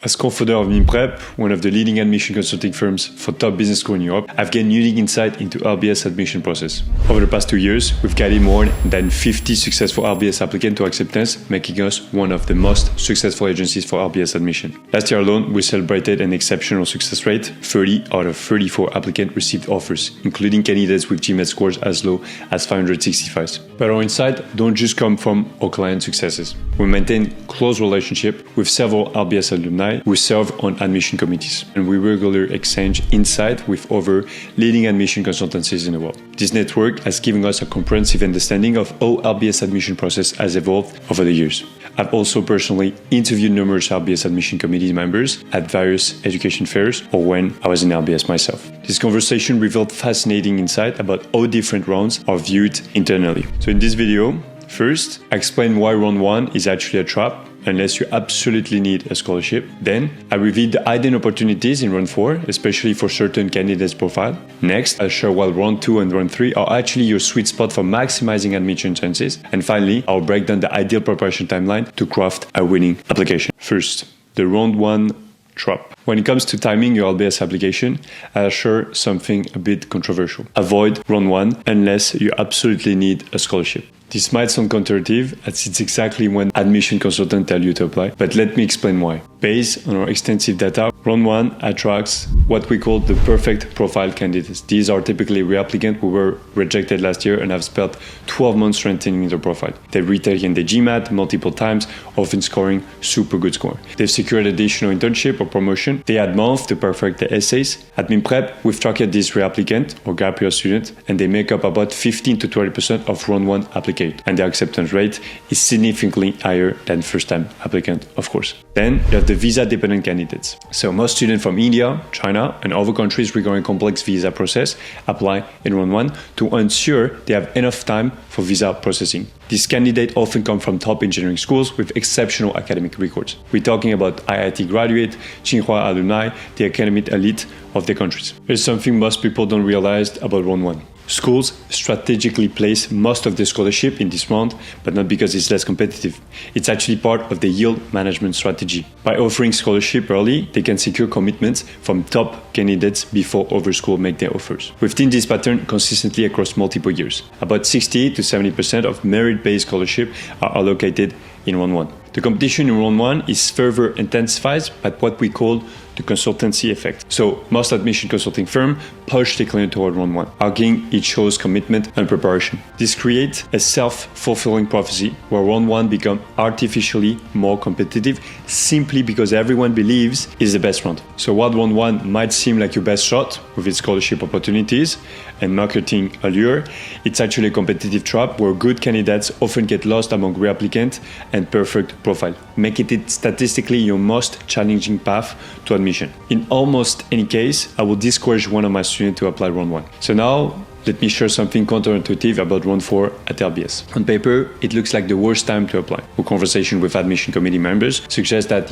As co-founder of MIMPrep, one of the leading admission consulting firms for top business schools in Europe, I've gained unique insight into LBS admission process. Over the past 2 years, we've guided more than 50 successful LBS applicants to acceptance, making us one of the most successful agencies for LBS admission. Last year alone, we celebrated an exceptional success rate. 30 out of 34 applicants received offers, including candidates with GMAT scores as low as 565. But our insight don't just come from our client successes. We maintain close relationship with several LBS alumni who serve on admission committees, and we regularly exchange insight with other leading admission consultancies in the world. This network has given us a comprehensive understanding of how LBS admission process has evolved over the years. I've also personally interviewed numerous LBS admission committee members at various education fairs or when I was in LBS myself. This conversation revealed fascinating insight about how different rounds are viewed internally. So in this video, first, I explain why round 1 is actually a trap unless you absolutely need a scholarship. Then, I reveal the hidden opportunities in round 4, especially for certain candidates' profile. Next, I'll share why round 2 and round 3 are actually your sweet spot for maximizing admission chances. And finally, I'll break down the ideal preparation timeline to craft a winning application. First, the round 1 trap. When it comes to timing your LBS application, I'll share something a bit controversial. Avoid round 1 unless you absolutely need a scholarship. This might sound counterintuitive, as it's exactly when admission consultants tell you to apply, but let me explain why. Based on our extensive data, round 1 attracts what we call the perfect profile candidates. These are typically reapplicants who were rejected last year and have spent 12 months strengthening their profile. They've retaken the GMAT multiple times, often scoring super good score. They've secured additional internship or promotion. They had months to perfect their essays. At MIMPrep, we've tracked this reapplicant or gap year student, and they make up about 15 to 20% of round 1 applicants. And the acceptance rate is significantly higher than first-time applicant, of course. Then you have the visa-dependent candidates. So most students from India, China, and other countries regarding complex visa process apply in round 1 to ensure they have enough time for visa processing. These candidates often come from top engineering schools with exceptional academic records. We're talking about IIT graduate, Tsinghua alumni, the academic elite of the countries. There's something most people don't realize about round 1. Schools strategically place most of the scholarship in this round, but not because it's less competitive. It's actually part of the yield management strategy. By offering scholarship early, they can secure commitments from top candidates before other schools make their offers. We've seen this pattern consistently across multiple years. About 60 to 70% of merit-based scholarship are allocated in round 1. The competition in round 1 is further intensified by what we call the consultancy effect. So most admission consulting firms push the client toward round 1, arguing it shows commitment and preparation. This creates a self-fulfilling prophecy where round 1 becomes artificially more competitive simply because everyone believes it's the best round. So while round 1 might seem like your best shot with its scholarship opportunities and marketing allure, it's actually a competitive trap where good candidates often get lost among reapplicants and perfect profile, making it statistically your most challenging path to admission. In almost any case, I will discourage one of my students to apply round 1. So now, let me share something counterintuitive about round 4 at LBS. On paper, it looks like the worst time to apply. Our conversation with admission committee members suggests that,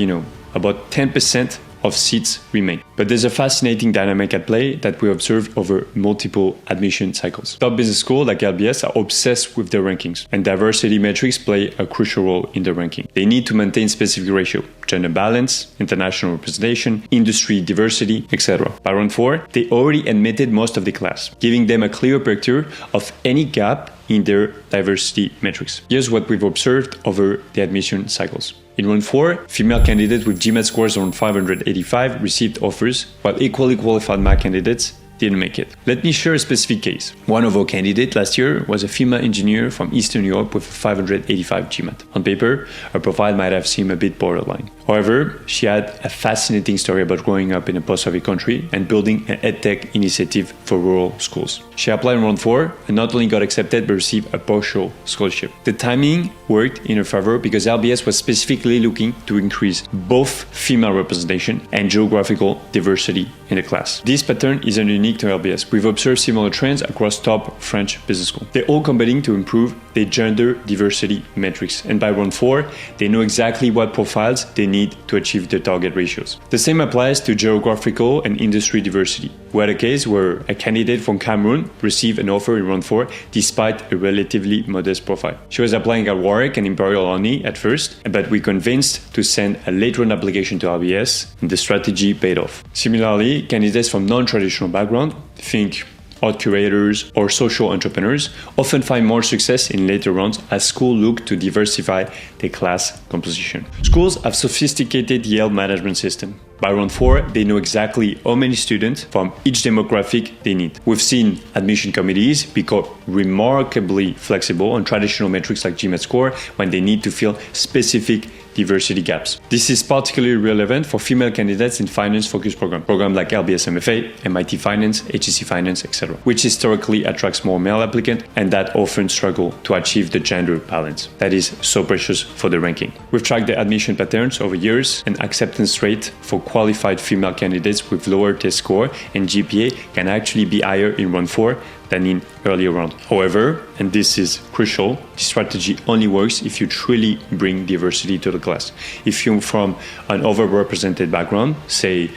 about 10% of seats remain. But there's a fascinating dynamic at play that we observed over multiple admission cycles. Top business schools like LBS are obsessed with their rankings, and diversity metrics play a crucial role in the ranking. They need to maintain specific ratio, gender balance, international representation, industry diversity, etc. By round 4, they already admitted most of the class, giving them a clear picture of any gap in their diversity metrics. Here's what we've observed over the admission cycles. In round 4, female candidates with GMAT scores around 585 received offers, while equally qualified male candidates didn't make it. Let me share a specific case. One of our candidates last year was a female engineer from Eastern Europe with 585 GMAT. On paper, her profile might have seemed a bit borderline. However, she had a fascinating story about growing up in a post-Soviet country and building an EdTech initiative for rural schools. She applied in round 4 and not only got accepted but received a partial scholarship. The timing worked in her favor because LBS was specifically looking to increase both female representation and geographical diversity in the class. This pattern isn't unique unique to LBS. We've observed similar trends across top French business schools. They're all combining to improve their gender diversity metrics. And by round 4, they know exactly what profiles they need to achieve their target ratios. The same applies to geographical and industry diversity. We had a case where a candidate from Cameroon received an offer in round 4 despite a relatively modest profile. She was applying at Warwick and Imperial only at first, but we convinced to send a late round application to LBS, and the strategy paid off. Similarly, candidates from non-traditional background, think art curators or social entrepreneurs, often find more success in later rounds as schools look to diversify their class composition. Schools have sophisticated yield management system. By round 4, they know exactly how many students from each demographic they need. We've seen admission committees become remarkably flexible on traditional metrics like GMAT score when they need to fill specific diversity gaps. This is particularly relevant for female candidates in finance-focused programs like LBS MFA, MIT Finance, HEC Finance, etc., which historically attracts more male applicants and that often struggle to achieve the gender balance that is so precious for the ranking. We've tracked the admission patterns over years, and acceptance rate for qualified female candidates with lower test score and GPA can actually be higher in round 4 than in earlier round. However, and this is crucial, this strategy only works if you truly bring diversity to the class. If you're from an overrepresented background, say,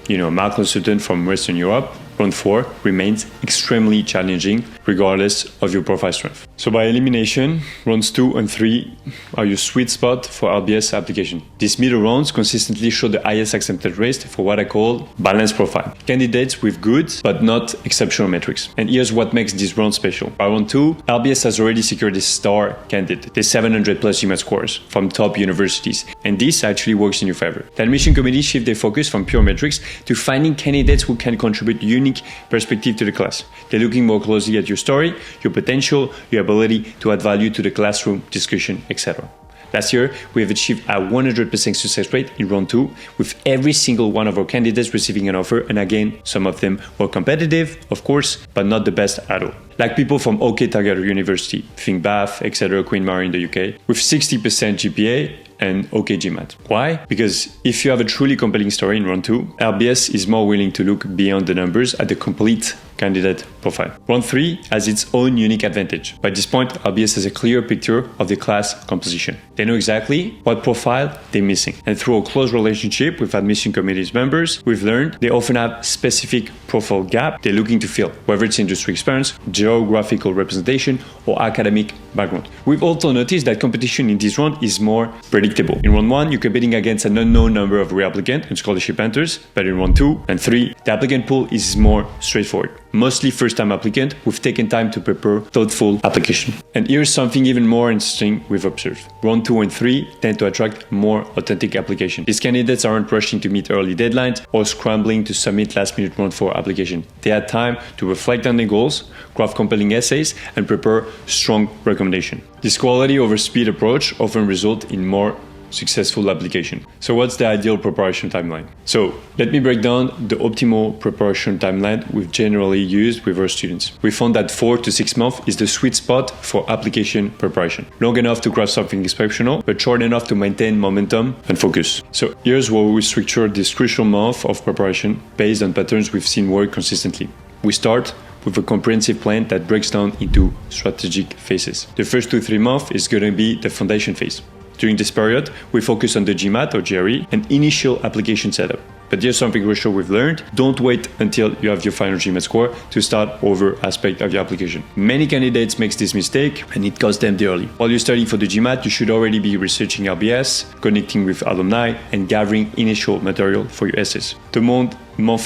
a medical student from Western Europe, round 4 remains extremely challenging regardless of your profile strength. So by elimination, rounds 2 and 3 are your sweet spot for LBS application. These middle rounds consistently show the highest accepted rate for what I call balanced profile. Candidates with good but not exceptional metrics. And here's what makes this round special. By round 2, LBS has already secured a star candidate, the 700 plus GMAT scores from top universities. And this actually works in your favor. The admission committee shift their focus from pure metrics to finding candidates who can contribute unique perspective to the class. They're looking more closely at your story, your potential, your ability to add value to the classroom, discussion, etc. Last year, we have achieved a 100% success rate in round 2, with every single one of our candidates receiving an offer, and again, some of them were competitive, of course, but not the best at all. Like people from OK Target University, think Bath, etc., Queen Mary in the UK, with 60% GPA and OK GMAT. Why? Because if you have a truly compelling story in round 2, LBS is more willing to look beyond the numbers at the complete candidate profile. Round 3 has its own unique advantage. By this point, LBS has a clear picture of the class composition. They know exactly what profile they're missing. And through a close relationship with admission committees members, we've learned they often have specific profile gap they're looking to fill, whether it's industry experience, geographical representation, or academic background. We've also noticed that competition in this round is more predictable. In round 1, you're competing against an unknown number of re-applicants and scholarship enters, but in round 2 and 3, the applicant pool is more straightforward. Mostly first-time applicant who've taken time to prepare thoughtful application. And here's something even more interesting we've observed. Round 2 and 3 tend to attract more authentic application. These candidates aren't rushing to meet early deadlines or scrambling to submit last-minute round 4 application. They had time to reflect on their goals, craft compelling essays, and prepare strong recommendation. This quality over speed approach often results in more successful application. So what's the ideal preparation timeline? So let me break down the optimal preparation timeline we've generally used with our students. We found that 4 to 6 months is the sweet spot for application preparation. Long enough to craft something exceptional, but short enough to maintain momentum and focus. So here's where we structure this crucial month of preparation based on patterns we've seen work consistently. We start with a comprehensive plan that breaks down into strategic phases. The first 2-3 months is going to be the foundation phase. During this period, we focus on the GMAT or GRE and initial application setup. But here's something crucial we've learned. Don't wait until you have your final GMAT score to start over aspect of your application. Many candidates make this mistake and it costs them dearly. While you're studying for the GMAT, you should already be researching LBS, connecting with alumni, and gathering initial material for your essays. The month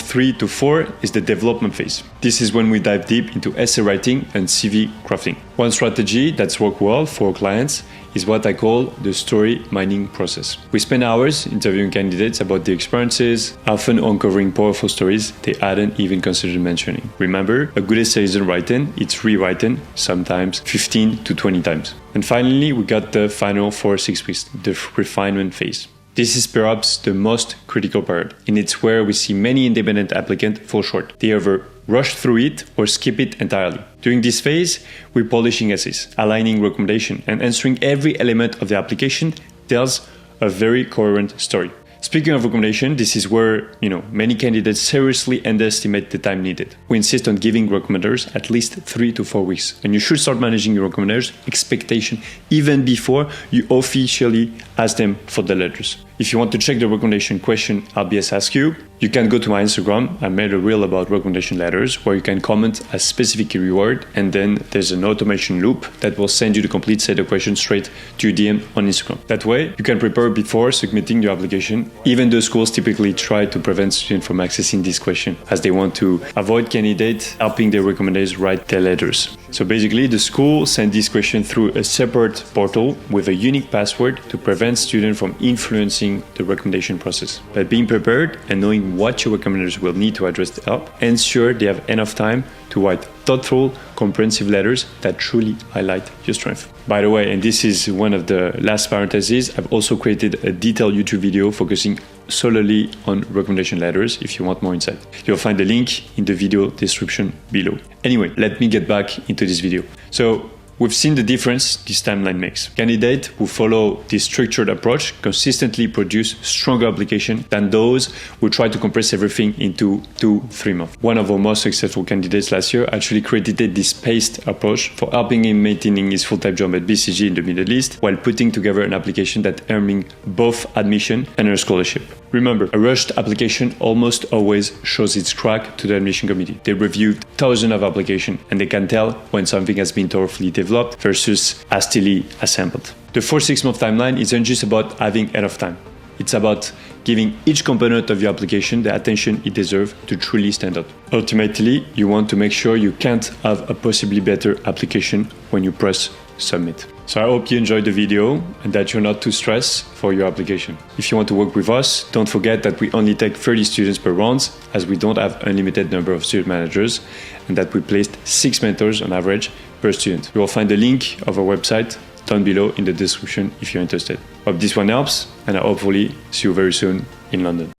3 to 4 is the development phase. This is when we dive deep into essay writing and CV crafting. One strategy that's worked well for our clients is what I call the story mining process. We spend hours interviewing candidates about their experiences, often uncovering powerful stories they hadn't even considered mentioning. Remember, a good essay isn't written, it's rewritten, sometimes 15 to 20 times. And finally, we got the final 4-6 weeks, the refinement phase. This is perhaps the most critical part, and it's where we see many independent applicants fall short. They either rush through it or skip it entirely. During this phase, we're polishing essays, aligning recommendation, and answering every element of the application tells a very coherent story. Speaking of recommendation, this is where, many candidates seriously underestimate the time needed. We insist on giving recommenders at least 3 to 4 weeks, and you should start managing your recommenders' expectation even before you officially ask them for the letters. If you want to check the recommendation question LBS asks you, you can go to my Instagram. I made a reel about recommendation letters where you can comment a specific keyword, and then there's an automation loop that will send you the complete set of questions straight to your DM on Instagram. That way, you can prepare before submitting your application. Even though schools typically try to prevent students from accessing this question, as they want to avoid candidates helping their recommenders write their letters. So basically, the school sends this question through a separate portal with a unique password to prevent students from influencing the recommendation process. But being prepared and knowing what your recommenders will need to address the help, ensure they have enough time to write thoughtful, comprehensive letters that truly highlight your strength. By the way, and this is one of the last parentheses, I've also created a detailed YouTube video focusing solely on recommendation letters if you want more insight. You'll find the link in the video description below. Anyway, let me get back into this video. So, we've seen the difference this timeline makes. Candidates who follow this structured approach consistently produce stronger applications than those who try to compress everything into 2-3 months. One of our most successful candidates last year actually credited this paced approach for helping him maintaining his full-time job at BCG in the Middle East while putting together an application that earned him both admission and a scholarship. Remember, a rushed application almost always shows its crack to the admission committee. They reviewed thousands of applications and they can tell when something has been thoroughly developed versus hastily assembled. The 4-6 month timeline isn't just about having enough time. It's about giving each component of your application the attention it deserves to truly stand out. Ultimately, you want to make sure you can't have a possibly better application when you press submit. So I hope you enjoyed the video and that you're not too stressed for your application. If you want to work with us, don't forget that we only take 30 students per round, as we don't have unlimited number of student managers, and that we placed 6 mentors on average per student. You will find the link of our website down below in the description if you're interested. Hope this one helps, and I hopefully see you very soon in London.